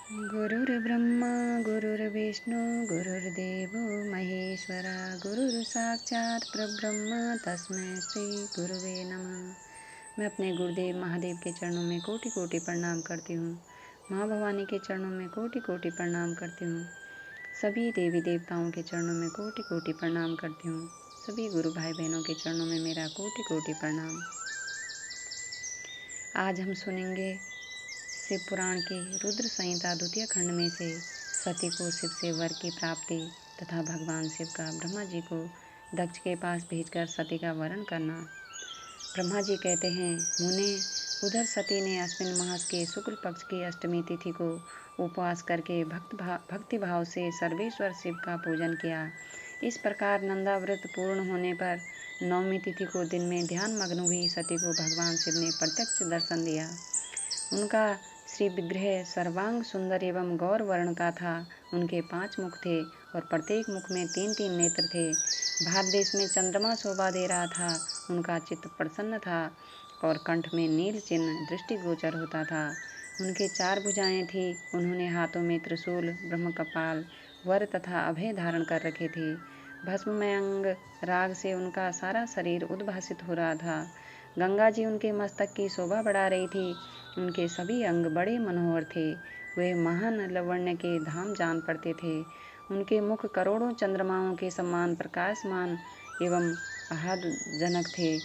गुरुर्ब्रह्मा गुरुर्विष्णु गुरुर्देवो महेश्वरा गुरुर्साक्षात् परब्रह्म तस्मै श्री गुरुवे नमः। मैं अपने गुरुदेव महादेव के चरणों में कोटि कोटि प्रणाम करती हूँ। माँ भवानी के चरणों में कोटि कोटि प्रणाम करती हूँ। सभी देवी देवताओं के चरणों में कोटि कोटि प्रणाम करती हूँ। सभी गुरु भाई बहनों के चरणों में मेरा कोटि कोटि प्रणाम। आज हम सुनेंगे शिव पुराण के रुद्र संहिता द्वितीय खंड में से सती को शिव से वर की प्राप्ति तथा भगवान शिव का ब्रह्मा जी को दक्ष के पास भेजकर सती का वरण करना। ब्रह्मा जी कहते हैं, मुने, उधर सती ने अश्विन मास के शुक्ल पक्ष की अष्टमी तिथि को उपवास करके भक्ति भाव से सर्वेश्वर शिव का पूजन किया। इस प्रकार नंदा व्रत पूर्ण होने पर नवमी तिथि को दिन में ध्यान मग्न हुई सती को भगवान शिव ने प्रत्यक्ष दर्शन दिया। उनका श्री विग्रह सर्वांग सुंदर एवं गौर वर्ण का था। उनके 5 मुख थे और प्रत्येक मुख में 3-3 नेत्र थे। भारत देश में चंद्रमा शोभा दे रहा था। उनका चित्त प्रसन्न था और कंठ में नील चिन्ह दृष्टिगोचर होता था। उनके 4 भुजाएं थी। उन्होंने हाथों में त्रिशूल, ब्रह्म कपाल, वर तथा अभय धारण कर रखे थे। भस्ममय अंग राग से उनका सारा शरीर उद्भासित हो रहा था। गंगा जी उनके मस्तक की शोभा बढ़ा रही थी। उनके सभी अंग बड़े मनोहर थे। वे महान लवण्य के धाम जान पड़ते थे। उनके मुख करोड़ों चंद्रमाओं के समान प्रकाशमान एवं आह्लादजनक थे।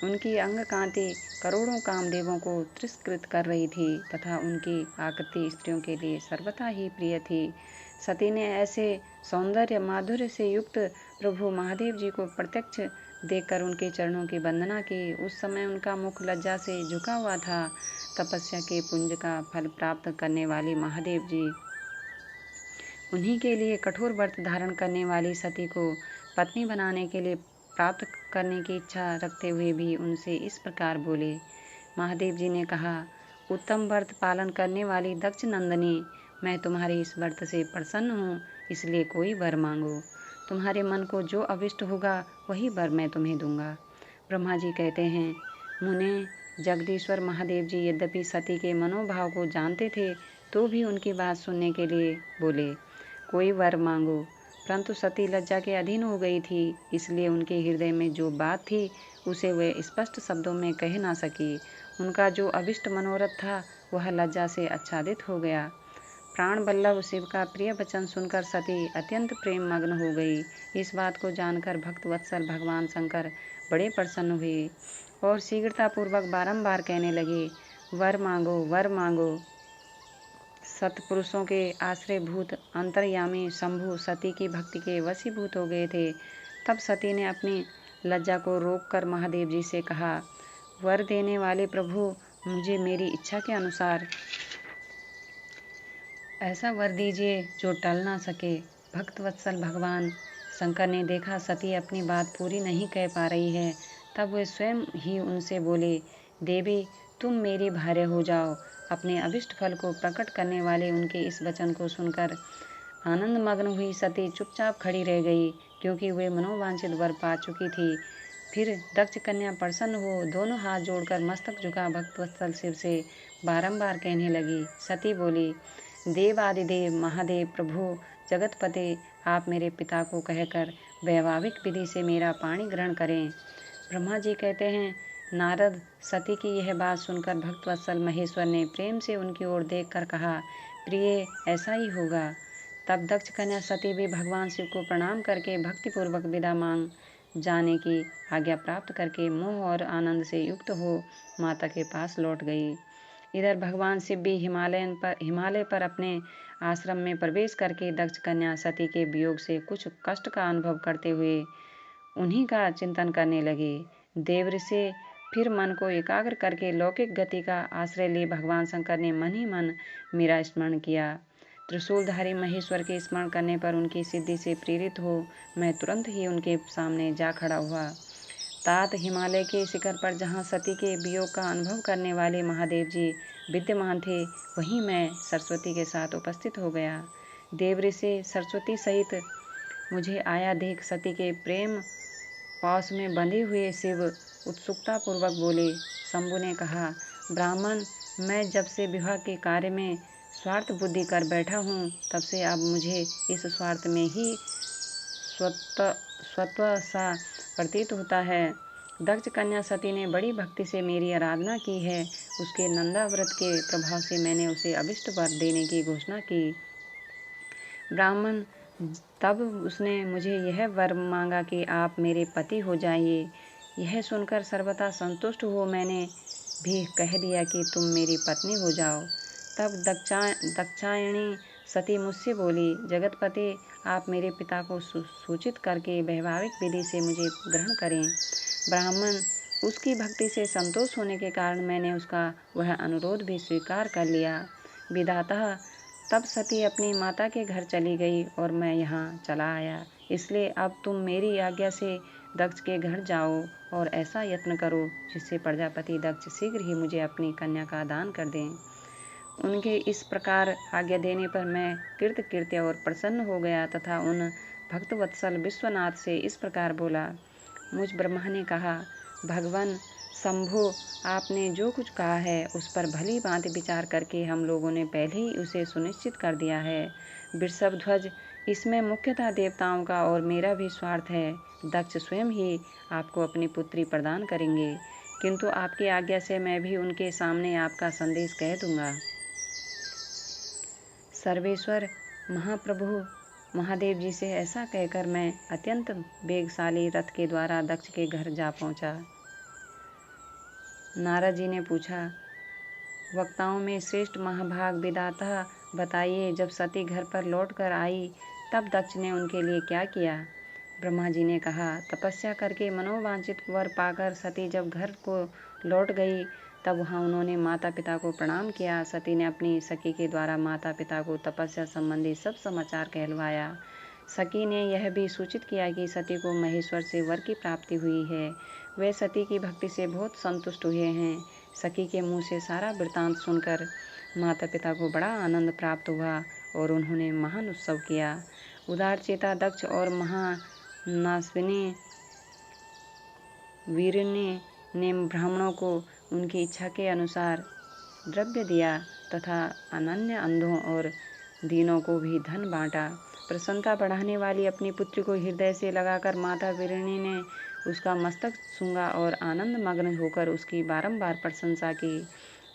उनकी अंग कांति करोड़ों कामदेवों को तिरस्कृत कर रही थी तथा उनकी आकृति स्त्रियों के लिए सर्वथा ही प्रिय थी। सती ने ऐसे सौंदर्य माधुर्य से युक्त प्रभु महादेव जी को प्रत्यक्ष देखकर उनके चरणों की वंदना की। उस समय उनका मुख लज्जा से झुका हुआ था। तपस्या के पुंज का फल प्राप्त करने वाले महादेव जी उन्हीं के लिए कठोर व्रत धारण करने वाली सती को पत्नी बनाने के लिए प्राप्त करने की इच्छा रखते हुए भी उनसे इस प्रकार बोले। महादेव जी ने कहा, उत्तम व्रत पालन करने वाली दक्ष नंदिनी, मैं तुम्हारे इस व्रत से प्रसन्न हूँ, इसलिए कोई वर मांगो। तुम्हारे मन को जो अभिष्ट होगा वही वर मैं तुम्हें दूंगा। ब्रह्मा जी कहते हैं, मुने, जगदीश्वर महादेव जी यद्यपि सती के मनोभाव को जानते थे तो भी उनकी बात सुनने के लिए बोले, कोई वर मांगो। परंतु सती लज्जा के अधीन हो गई थी, इसलिए उनके हृदय में जो बात थी उसे वे स्पष्ट शब्दों में कह ना सकी। उनका जो अभिष्ट मनोरथ था वह लज्जा से आच्छादित हो गया। प्राण बल्लभ शिव का प्रिय वचन सुनकर सती अत्यंत प्रेम मग्न हो गई। इस बात को जानकर भक्त वत्सल भगवान शंकर बड़े प्रसन्न हुए और शीघ्रतापूर्वक बारंबार कहने लगे, वर मांगो, वर मांगो। सतपुरुषों के आश्रयभूत अंतर्यामी शंभु सती की भक्ति के वशीभूत हो गए थे। तब सती ने अपनी लज्जा को रोककर महादेव जी से कहा, वर देने वाले प्रभु, मुझे मेरी इच्छा के अनुसार ऐसा वर दीजिए जो टल ना सके। भक्त वत्सल भगवान शंकर ने देखा सती अपनी बात पूरी नहीं कह पा रही है। तब वे स्वयं ही उनसे बोले, देवी, तुम मेरी भार्य हो जाओ। अपने अभिष्ट फल को प्रकट करने वाले उनके इस वचन को सुनकर आनंद मग्न हुई सती चुपचाप खड़ी रह गई, क्योंकि वे मनोवांछित वर पा चुकी थी। फिर दक्ष कन्या प्रसन्न हो दोनों हाथ जोड़कर मस्तक झुका भक्तवत्सल शिव से बारंबार कहने लगी। सती बोली, देवादिदेव महादेव प्रभु जगतपते, आप मेरे पिता को कहकर वैवाहिक विधि से मेरा पाणी ग्रहण करें। ब्रह्मा जी कहते हैं, नारद, सती की यह बात सुनकर भक्तवत्सल महेश्वर ने प्रेम से उनकी ओर देखकर कहा, प्रिय, ऐसा ही होगा। तब दक्ष कन्या सती भी भगवान शिव को प्रणाम करके भक्तिपूर्वक विदा मांग जाने की आज्ञा प्राप्त करके मोह और आनंद से युक्त हो माता के पास लौट गई। इधर भगवान शिव भी हिमालय पर अपने आश्रम में प्रवेश करके दक्ष कन्या सती के वियोग से कुछ कष्ट का अनुभव करते हुए उन्हीं का चिंतन करने लगे। देवऋषि फिर मन को एकाग्र करके लौकिक गति का आश्रय ले भगवान शंकर ने मन ही मन मेरा स्मरण किया। त्रिशूलधारी महेश्वर के स्मरण करने पर उनकी सिद्धि से प्रेरित हो मैं तुरंत ही उनके सामने जा खड़ा हुआ। तात हिमालय के शिखर पर जहाँ सती के वियोग का अनुभव करने वाले महादेव जी विद्यमान थे, वहीं मैं सरस्वती के साथ उपस्थित हो गया। देवऋषि सरस्वती सहित मुझे आया देख सती के प्रेम पास में बंधे हुए शिव उत्सुकतापूर्वक बोले। शंभु ने कहा, ब्राह्मण, मैं जब से विवाह के कार्य में स्वार्थ बुद्धि कर बैठा हूँ, तब से अब मुझे इस स्वार्थ में ही स्वत्व सा प्रतीत होता है। दक्ष कन्या सती ने बड़ी भक्ति से मेरी आराधना की है। उसके नंदा व्रत के प्रभाव से मैंने उसे अभिष्ट वर देने की घोषणा की। ब्राह्मण तब उसने मुझे यह वर मांगा कि आप मेरे पति हो जाइए। यह सुनकर सर्वथा संतुष्ट हो मैंने भी कह दिया कि तुम मेरी पत्नी हो जाओ। तब दक्षायणी सती मुझसे बोली, जगतपति, आप मेरे पिता को सूचित करके वैवाहिक विधि से मुझे ग्रहण करें। ब्राह्मण उसकी भक्ति से संतोष होने के कारण मैंने उसका वह अनुरोध भी स्वीकार कर लिया। विधातः तब सती अपनी माता के घर चली गई और मैं यहाँ चला आया। इसलिए अब तुम मेरी आज्ञा से दक्ष के घर जाओ और ऐसा यत्न करो जिससे प्रजापति दक्ष शीघ्र ही मुझे अपनी कन्या का दान कर दें। उनके इस प्रकार आज्ञा देने पर मैं कृतकृत्य और प्रसन्न हो गया तथा उन भक्तवत्सल विश्वनाथ से इस प्रकार बोला। मुझ ब्रह्मा ने कहा, भगवान शंभो, आपने जो कुछ कहा है उस पर भली भांति विचार करके हम लोगों ने पहले ही उसे सुनिश्चित कर दिया है। वृषभध्वज, इसमें मुख्यतः देवताओं का और मेरा भी स्वार्थ है। दक्ष स्वयं ही आपको अपनी पुत्री प्रदान करेंगे, किंतु आपकी आज्ञा से मैं भी उनके सामने आपका संदेश कह दूंगा। सर्वेश्वर महाप्रभु महादेव जी से ऐसा कहकर मैं अत्यंत वेगशाली रथ के द्वारा दक्ष के घर जा पहुंचा। नारद जी ने पूछा, वक्ताओं में श्रेष्ठ महाभाग विधाता बताइए, जब सती घर पर लौट कर आई तब दक्ष ने उनके लिए क्या किया? ब्रह्मा जी ने कहा, तपस्या करके मनोवांछित वर पाकर सती जब घर को लौट गई तब वहाँ उन्होंने माता पिता को प्रणाम किया। सती ने अपनी सखी के द्वारा माता पिता को तपस्या संबंधी सब समाचार कहलवाया। सखी ने यह भी सूचित किया कि सती को महेश्वर से वर की प्राप्ति हुई है। वे सती की भक्ति से बहुत संतुष्ट हुए हैं। सखी के मुँह से सारा वृतांत सुनकर माता पिता को बड़ा आनंद प्राप्त हुआ और उन्होंने महान उत्सव किया। उदारचेता दक्ष और महानास्विनी वीरनी ने ब्राह्मणों को उनकी इच्छा के अनुसार द्रव्य दिया तथा अनन्य अंधों और दीनों को भी धन बांटा। प्रसन्नता बढ़ाने वाली अपनी पुत्री को हृदय से लगाकर माता वीरणी ने उसका मस्तक सूंघा और आनंद मग्न होकर उसकी बारंबार प्रशंसा की।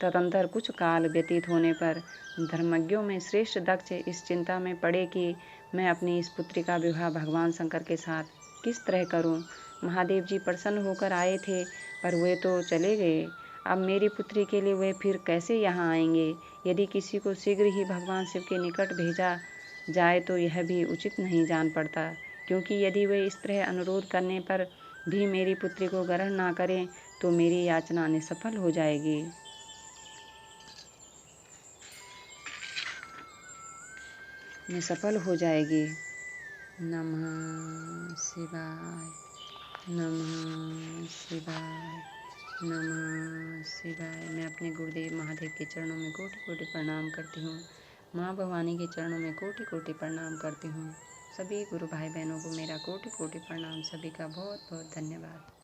तदंतर कुछ काल व्यतीत होने पर धर्मज्ञों में श्रेष्ठ दक्ष इस चिंता में पड़े कि मैं अपनी इस पुत्री का विवाह भगवान शंकर के साथ किस तरह करूं। महादेव जी प्रसन्न होकर आए थे, पर वे तो चले गए। अब मेरी पुत्री के लिए वे फिर कैसे यहाँ आएंगे? यदि किसी को शीघ्र ही भगवान शिव के निकट भेजा जाए तो यह भी उचित नहीं जान पड़ता, क्योंकि यदि वे इस तरह अनुरोध करने पर भी मेरी पुत्री को ग्रहण ना करें तो मेरी याचना निष्फल हो जाएगी। नमः शिवाय, नमः शिवाय, नमः शिवाय। मैं अपने गुरुदेव महादेव के चरणों में कोटि कोटि प्रणाम करती हूँ। माँ भवानी के चरणों में कोटि कोटि प्रणाम करती हूँ। सभी गुरु भाई बहनों को मेरा कोटि कोटि प्रणाम। सभी का बहुत बहुत धन्यवाद।